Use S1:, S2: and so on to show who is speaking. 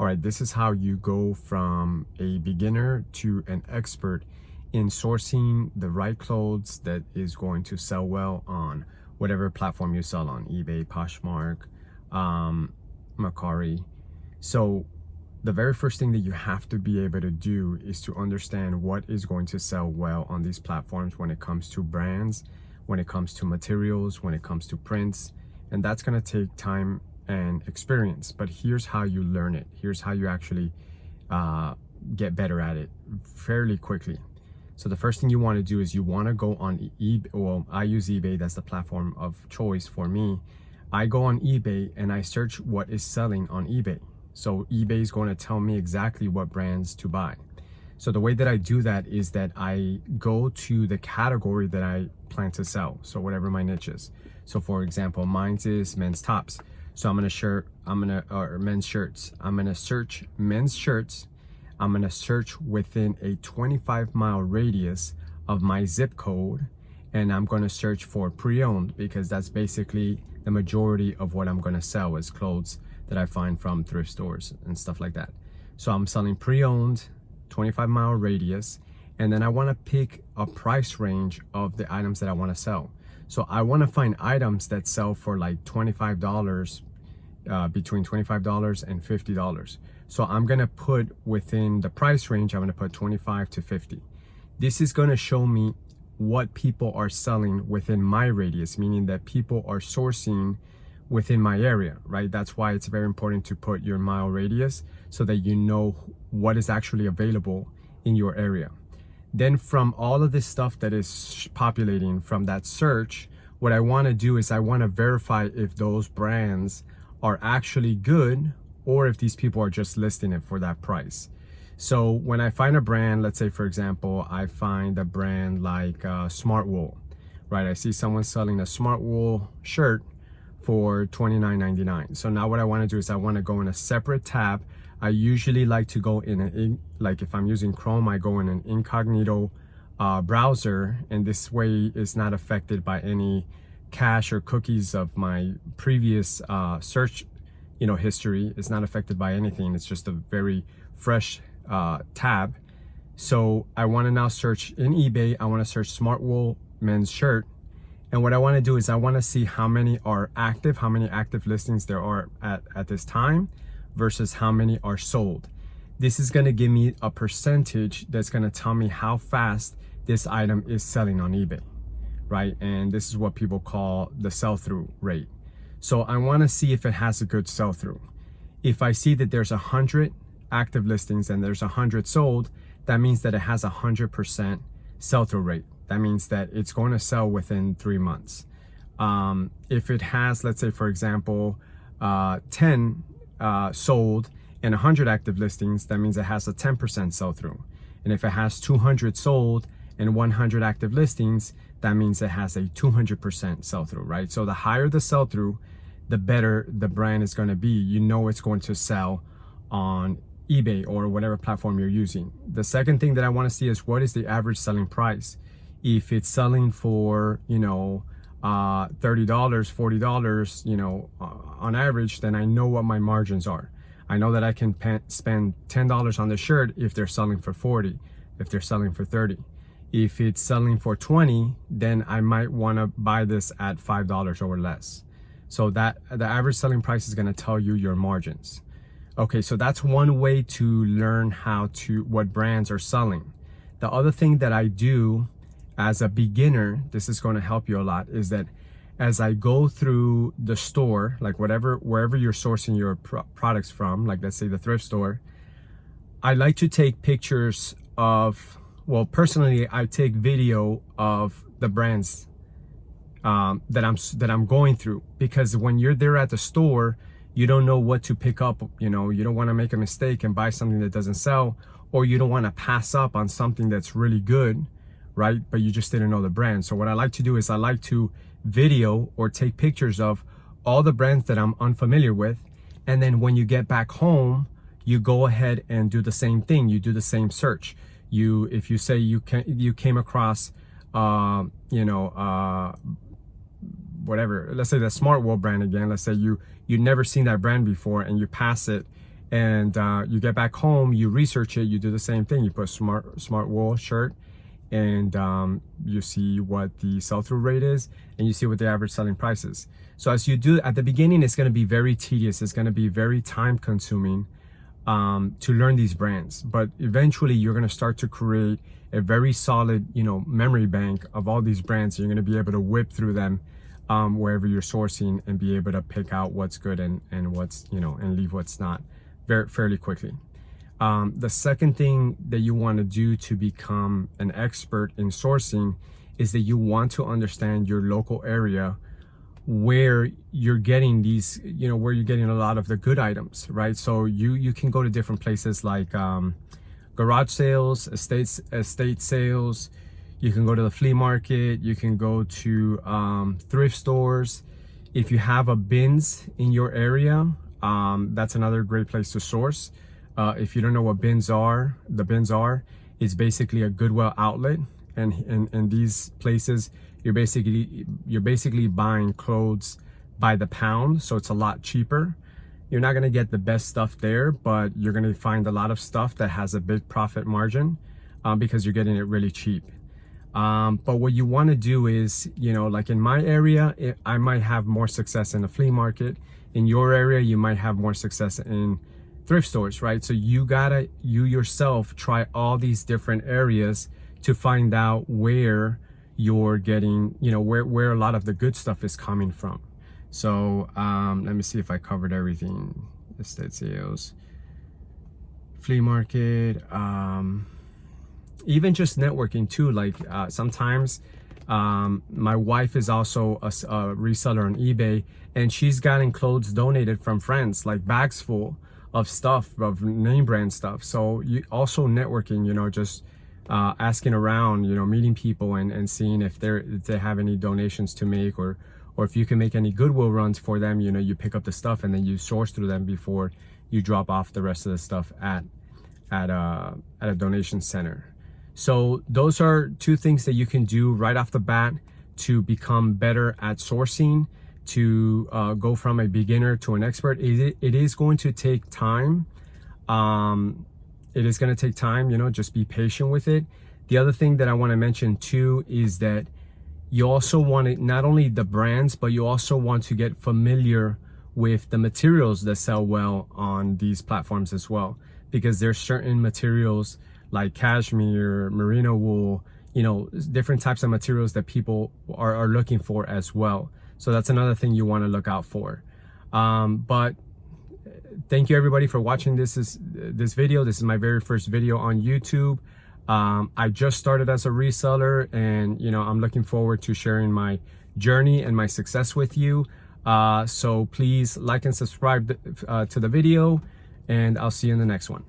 S1: All right, this is how you go from a beginner to an expert in sourcing the right clothes that is going to sell well on whatever platform you sell on, eBay, Poshmark, Mercari. So the very first thing that you have to be able to do is to understand what is going to sell well on these platforms when it comes to brands, when it comes to materials, when it comes to prints. And that's going to take time and experience. But here's how you learn it. Here's how you actually get better at it fairly quickly. So the first thing you want to do is you want to go on eBay. Well, I use eBay. That's the platform of choice for me. I go on eBay and I search what is selling on eBay. So eBay is going to tell me exactly what brands to buy. So the way that I do that is that I go to the category that I plan to sell. So whatever my niche is. So for example, mine is men's tops. So or men's shirts. I'm gonna search men's shirts. I'm gonna search within a 25-mile radius of my zip code, and I'm gonna search for pre-owned because that's basically the majority of what I'm gonna sell is clothes that I find from thrift stores and stuff like that. So I'm selling pre-owned, 25-mile radius, and then I want to pick a price range of the items that I want to sell. So I want to find items that sell for like $25, between $25 and $50. So I'm going to put within the price range, I'm going to put 25 to 50. This is going to show me what people are selling within my radius, meaning that people are sourcing within my area, right? That's why it's very important to put your mile radius so that you know what is actually available in your area. Then from all of this stuff that is populating from that search, what I want to do is I want to verify if those brands are actually good or if these people are just listing it for that price. So when I find a brand, let's say for example, I find a brand like Smart Wool, right? I see someone selling a Smart Wool shirt for $29.99. So now what I want to do is I want to go in a separate tab. I usually like to go in like if I'm using Chrome, I go in an incognito browser, and this way is not affected by any cache or cookies of my previous search history. It's not affected by anything. It's just a very fresh tab. So I want to now search in eBay. I want to search Smart Wool men's shirt. And what I want to do is I want to see how many are active, how many active listings there are at this time versus how many are sold. This is going to give me a percentage that's going to tell me how fast this item is selling on eBay, right? And this is what people call the sell-through rate. So I want to see if it has a good sell-through. If I see that there's 100 active listings and there's 100 sold, that means that it has 100% sell-through rate. That means that it's going to sell within 3 months. If it has, let's say, for example, 10 sold and 100 active listings, that means it has a 10% sell-through. And if it has 200 sold and 100 active listings, that means it has a 200% sell-through, right? So the higher the sell-through, the better the brand is going to be. You know it's going to sell on eBay or whatever platform you're using. The second thing that I want to see is what is the average selling price. If it's selling for, $30, $40, on average, then I know what my margins are. I know that I can spend $10 on the shirt if they're selling for 40, if they're selling for 30. If it's selling for 20, then I might want to buy this at $5 or less. So that the average selling price is going to tell you your margins. Okay, so that's one way to learn what brands are selling. The other thing that I do as a beginner, this is going to help you a lot, is that as I go through the store, like wherever you're sourcing your products from, like let's say the thrift store, I like to take pictures of, well, personally, I take video of the brands that I'm going through, because when you're there at the store, you don't know what to pick up. You don't want to make a mistake and buy something that doesn't sell, or you don't want to pass up on something that's really good, right? But you just didn't know the brand. So what I like to do is I like to video or take pictures of all the brands that I'm unfamiliar with. And then when you get back home, you go ahead and do the same thing. You do the same search. If you say you came across, whatever, let's say the Smart Wool brand again. Let's say you never seen that brand before and you pass it and you get back home, you research it, you do the same thing. You put smart wool shirt, and you see what the sell-through rate is, and you see what the average selling price is. So as you do at the beginning, it's going to be very tedious. It's going to be very time consuming to learn these brands, but eventually you're going to start to create a very solid, memory bank of all these brands. You're going to be able to whip through them wherever you're sourcing, and be able to pick out what's good and what's, and leave what's not fairly quickly. The second thing that you want to do to become an expert in sourcing is that you want to understand your local area, where you're getting these, where you're getting a lot of the good items, right? So you can go to different places like garage sales, estate sales. You can go to the flea market. You can go to thrift stores. If you have a bins in your area, that's another great place to source. If you don't know what bins are, it's basically a Goodwill outlet, and these places, you're basically buying clothes by the pound, so it's a lot cheaper. You're not gonna get the best stuff there, but you're gonna find a lot of stuff that has a big profit margin because you're getting it really cheap. But what you want to do is, like in my area, I might have more success in a flea market. In your area, you might have more success in thrift stores, right? So you yourself try all these different areas to find out where you're getting, where a lot of the good stuff is coming from. So let me see if I covered everything. Estate sales, flea market, even just networking too. Like sometimes my wife is also a reseller on eBay, and she's gotten clothes donated from friends, like bags full of stuff, of name brand stuff. So you also networking, just asking around, meeting people and seeing if they have any donations to make, or if you can make any Goodwill runs for them. You pick up the stuff and then you source through them before you drop off the rest of the stuff at a donation center. So those are two things that you can do right off the bat to become better at sourcing, to go from a beginner to an expert. It is going to take time. It is going to take time, just be patient with it. The other thing that I want to mention too is that you also want to, not only the brands, but you also want to get familiar with the materials that sell well on these platforms as well, because there's certain materials like cashmere, merino wool, different types of materials that people are looking for as well. So that's another thing you want to look out for. But thank you everybody for watching this video. This is my very first video on YouTube. I just started as a reseller, and I'm looking forward to sharing my journey and my success with you. So please like and subscribe to the video, and I'll see you in the next one.